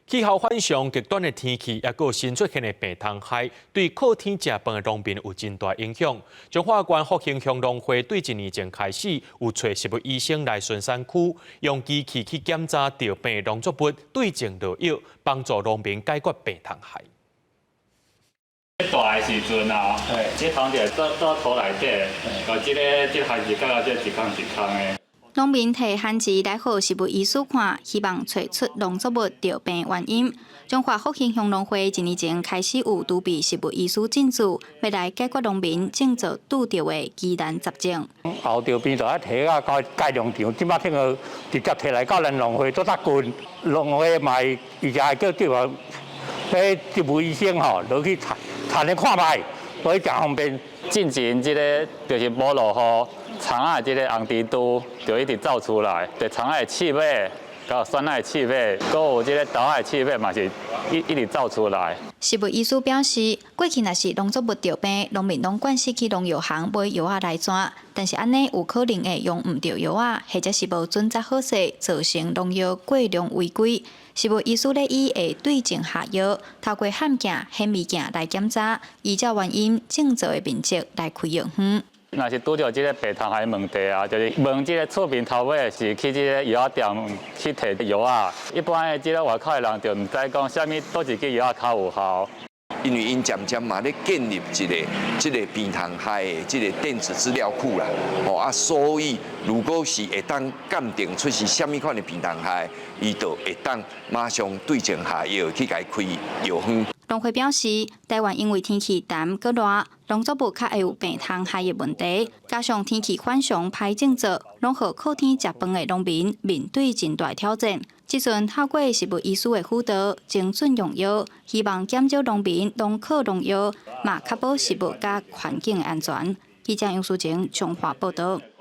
气候反常、极端的天气，也有新出现的病虫害，对靠天食饭的农民有真大影响。彰化县复兴乡农会对1年前开始有找食物医生来顺山区，用机器去检查着病的农作物，对症落药，帮助农民解决病虫害。大的时阵啊，这汤就倒土内底，把这番薯到这一空一空的。 农民摕番薯来互食物医师看，希望找出农作物着病原因。彰化复兴乡农会1年前开始有拄备食物医师证书，要来解决农民正做拄着的疑难杂症。后着病就要摕啊到改良场，即摆听个直接摕来到咱农会做搭军，农会嘛伊家叫迄食物医生吼落去查咧看卖，所以真方便。进前这个就是无落雨，虫仔这个红蜘蛛就一直走出来，对虫仔的气味，到酸奶的气味，还有这个豆仔的气味嘛是一直走出来。食物医师表示，过去若是农作物着病，农民拢惯势去农药行买药仔来抓，但是安尼有可能会用唔着药仔，或者是无准则好势，造成农药过量违规。食物医师咧以会对症下药，透过焊镜、显微镜来检查，依照原因、症状的面积来开药方。若是拄着这个病虫害问题啊，就是问这个厝边头尾是去这个药店去摕药啊。一般的这个外口的人就唔知讲啥物倒一支药较有效。 因为因渐渐嘛咧建立这个病虫害的这个电子资料库啦，所以如果是会当鉴定出是虾米款的病虫害，伊就会当马上对症下药去解开药方。农会表示，台湾因为天气淡佮热，农作物较会有病虫害的问题，加上天气反常歹种植，拢互靠天食饭的农民面对真大挑战。即阵透过食物医师的辅导，精准用药，希望减少农民农靠农药，嘛确保食物甲环境的安全。记者杨淑晴，彰化报道。